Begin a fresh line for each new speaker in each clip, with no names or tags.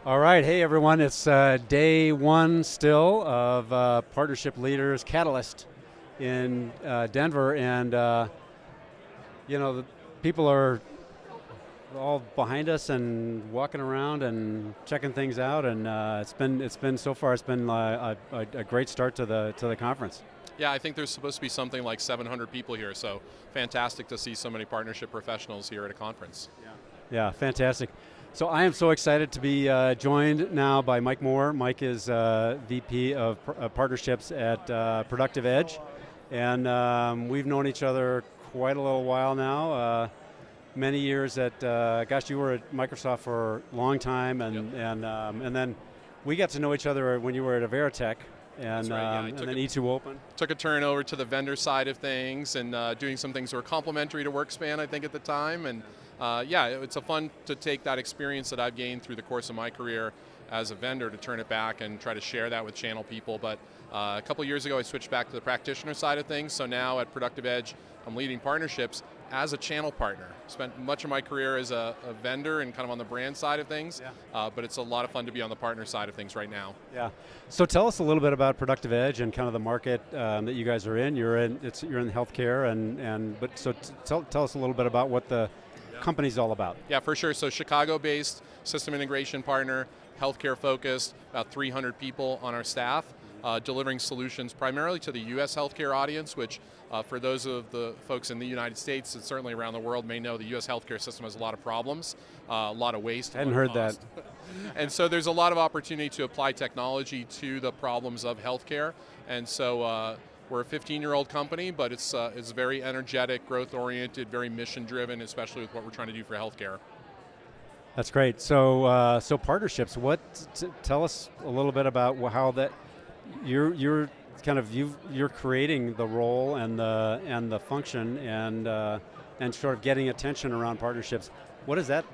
All right, hey everyone, it's day one still of Partnership Leaders Catalyst in Denver, and the people are all behind us and walking around and checking things out, and it's been so far it's been a great start to the conference.
Yeah, I think there's supposed to be something like 700 people here, so fantastic to see so many partnership professionals here at a conference.
Yeah, fantastic. So I am so excited to be joined now by Mike Moore. Mike is VP of Partnerships at Productive Edge, and we've known each other quite a little while now. Many years at, gosh, you were at Microsoft for a long time, and
Yep.
and then we got to know each other when you were at Averitech,
That's right, yeah. I
and
took
then
a,
E2 Open.
took a turn over to the vendor side of things and doing some things that were complementary to Workspan, I think, at the time. And yeah, it's a fun to take that experience that I've gained through the course of my career as a vendor to turn it back and try to share that with channel people. But a couple of years ago, I switched back to the practitioner side of things. So now at Productive Edge, I'm leading partnerships as a channel partner. Spent much of my career as a vendor and kind of on the brand side of things, but it's a lot of fun to be on the partner side of things right now.
Yeah. So tell us a little bit about Productive Edge and kind of the market that you guys are in. You're in healthcare, tell us a little bit about what the company's all about.
Yeah, for sure. So Chicago-based system integration partner, healthcare focused, about 300 people on our staff, delivering solutions primarily to the U.S. healthcare audience, which for those of the folks in the United States and certainly around the world may know the U.S. healthcare system has a lot of problems, a lot of waste.
I hadn't heard that.
And so there's a lot of opportunity to apply technology to the problems of healthcare. And so we're a 15-year-old company, but it's very energetic, growth-oriented, very mission-driven, especially with what we're trying to do for healthcare.
That's great. So partnerships. Tell us a little bit about how that you're creating the role and the function and sort of getting attention around partnerships. What is that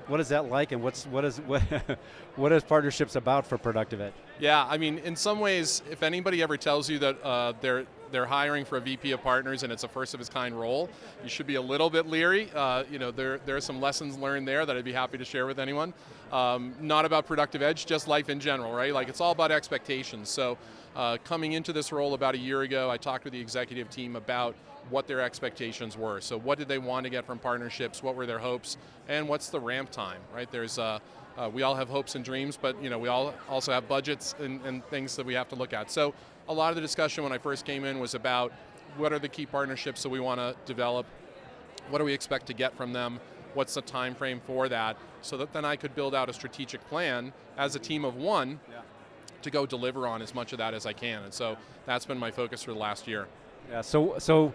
like, and what is partnerships about for Productive Edge?
Yeah, I mean, in some ways, if anybody ever tells you that they're hiring for a VP of partners and it's a first of its kind role, you should be a little bit leery. There are some lessons learned there that I'd be happy to share with anyone. Not about Productive Edge, just life in general, right? Like, it's all about expectations. So coming into this role about a year ago, I talked with the executive team about what their expectations were. So what did they want to get from partnerships? What were their hopes? And what's the ramp time, right? We all have hopes and dreams, but we all also have budgets and things that we have to look at. So a lot of the discussion when I first came in was about what are the key partnerships that we want to develop? What do we expect to get from them? What's the time frame for that? So that then I could build out a strategic plan as a team of one to go deliver on as much of that as I can. And so that's been my focus for the last year.
Yeah. So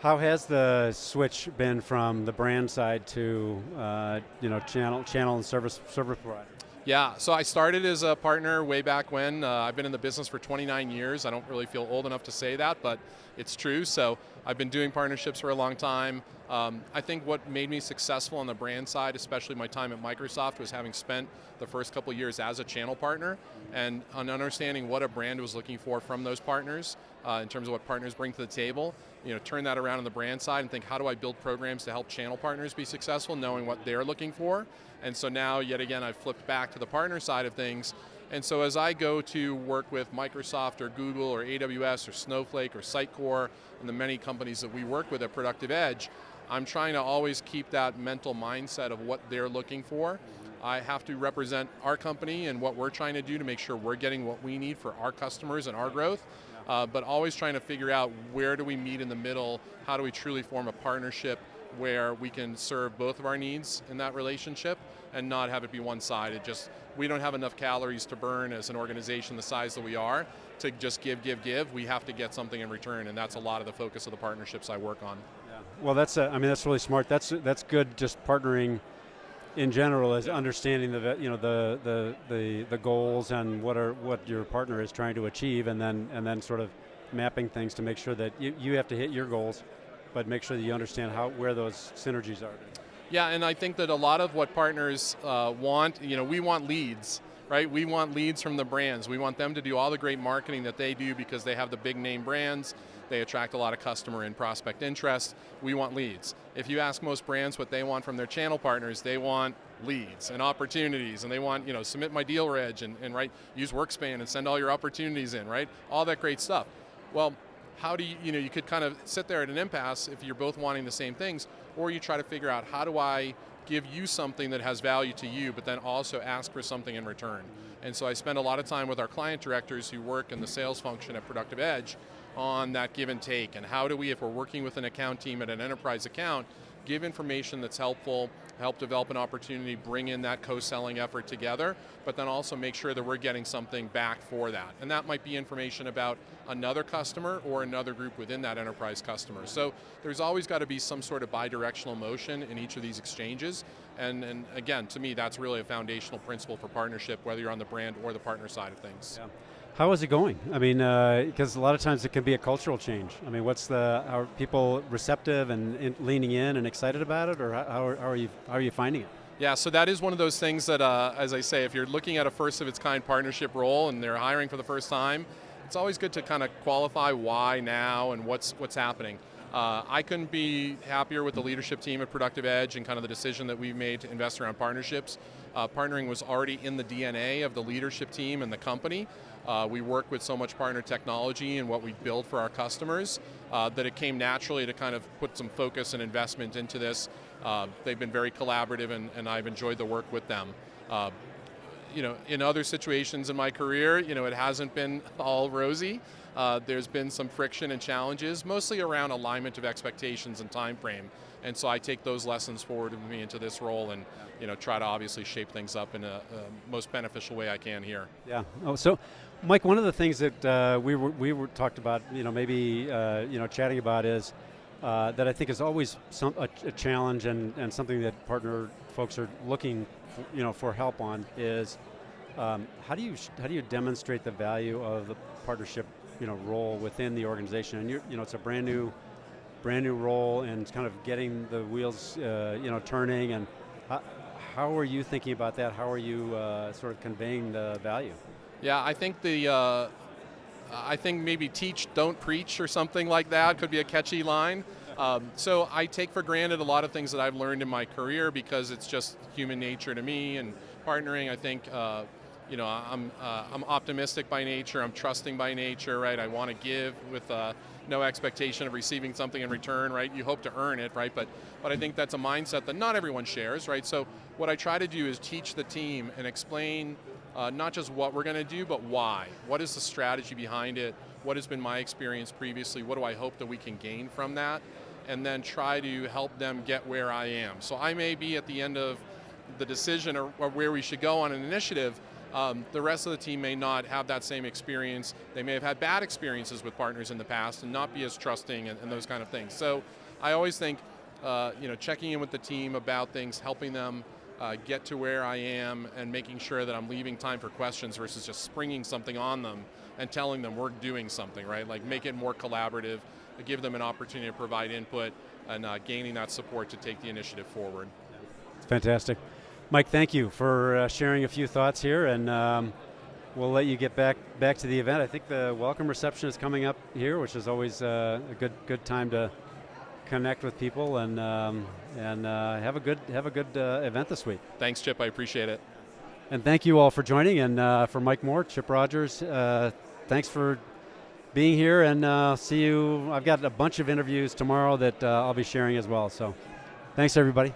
how has the switch been from the brand side to channel and service provider?
Yeah, so I started as a partner way back when. I've been in the business for 29 years. I don't really feel old enough to say that, but it's true. So I've been doing partnerships for a long time. I think what made me successful on the brand side, especially my time at Microsoft, was having spent the first couple of years as a channel partner and on understanding what a brand was looking for from those partners in terms of what partners bring to the table. Turn that around on the brand side and think, how do I build programs to help channel partners be successful, knowing what they're looking for? And so now, yet again, I've flipped back to the partner side of things. And so as I go to work with Microsoft or Google or AWS or Snowflake or Sitecore and the many companies that we work with at Productive Edge, I'm trying to always keep that mental mindset of what they're looking for. I have to represent our company and what we're trying to do to make sure we're getting what we need for our customers and our growth, but always trying to figure out where do we meet in the middle, how do we truly form a partnership where we can serve both of our needs in that relationship and not have it be one-sided. Just, we don't have enough calories to burn as an organization the size that we are to just give. We have to get something in return, and that's a lot of the focus of the partnerships I work on.
Yeah. Well, that's really smart. That's good. Just partnering in general is understanding the goals and what your partner is trying to achieve, and then sort of mapping things to make sure that you have to hit your goals, but make sure that you understand where those synergies are.
Yeah, and I think that a lot of what partners want, we want leads, right? We want leads from the brands. We want them to do all the great marketing that they do because they have the big name brands. They attract a lot of customer and prospect interest. We want leads. If you ask most brands what they want from their channel partners, they want leads and opportunities, and they want, submit my deal reg and right, use Workspan and send all your opportunities in, right? All that great stuff. Well, how do you could kind of sit there at an impasse if you're both wanting the same things, or you try to figure out, how do I give you something that has value to you, but then also ask for something in return. And so I spend a lot of time with our client directors who work in the sales function at Productive Edge on that give and take, and how do we, if we're working with an account team at an enterprise account, give information that's helpful, help develop an opportunity, bring in that co-selling effort together, but then also make sure that we're getting something back for that. And that might be information about another customer or another group within that enterprise customer. So there's always got to be some sort of bi-directional motion in each of these exchanges. And again, to me, that's really a foundational principle for partnership, whether you're on the brand or the partner side of things.
Yeah. How is it going? I mean, because a lot of times it can be a cultural change. I mean, are people receptive and leaning in and excited about it, or how are you finding it?
Yeah, so that is one of those things that, as I say, if you're looking at a first of its kind partnership role and they're hiring for the first time, it's always good to kind of qualify why now and what's happening. I couldn't be happier with the leadership team at Productive Edge and kind of the decision that we've made to invest around partnerships. Partnering was already in the DNA of the leadership team and the company. We work with so much partner technology and what we build for our customers that it came naturally to kind of put some focus and investment into this. They've been very collaborative, and I've enjoyed the work with them. In other situations in my career, it hasn't been all rosy. There's been some friction and challenges, mostly around alignment of expectations and time frame. And so I take those lessons forward with me into this role and try to obviously shape things up in a most beneficial way I can here.
Yeah. Oh, so Mike, one of the things that we were talked about, maybe chatting about is that I think is always a challenge and something that partner folks are looking for help on is how do you demonstrate the value of the partnership role within the organization, and it's a brand new role and kind of getting the wheels turning, and how are you thinking about that? How are you sort of conveying the value?
Yeah, I think I think maybe teach, don't preach, or something like that could be a catchy line. So I take for granted a lot of things that I've learned in my career because it's just human nature to me. And partnering, I think, I'm optimistic by nature. I'm trusting by nature, right? I want to give with no expectation of receiving something in return, right? You hope to earn it, right? But I think that's a mindset that not everyone shares, right? So what I try to do is teach the team and explain not just what we're going to do, but why. What is the strategy behind it? What has been my experience previously? What do I hope that we can gain from that? And then try to help them get where I am. So I may be at the end of the decision or where we should go on an initiative. The rest of the team may not have that same experience. They may have had bad experiences with partners in the past and not be as trusting and those kind of things. So I always think, checking in with the team about things, helping them get to where I am, and making sure that I'm leaving time for questions versus just springing something on them and telling them we're doing something, right? Like make it more collaborative, give them an opportunity to provide input, and gaining that support to take the initiative forward.
It's fantastic. Mike, thank you for sharing a few thoughts here, and we'll let you get back to the event. I think the welcome reception is coming up here, which is always a good time to connect with people and have a good event this week.
Thanks, Chip. I appreciate it.
And thank you all for joining. And for Mike Moore, Chip Rogers, thanks for being here. And see you. I've got a bunch of interviews tomorrow that I'll be sharing as well. So, thanks everybody.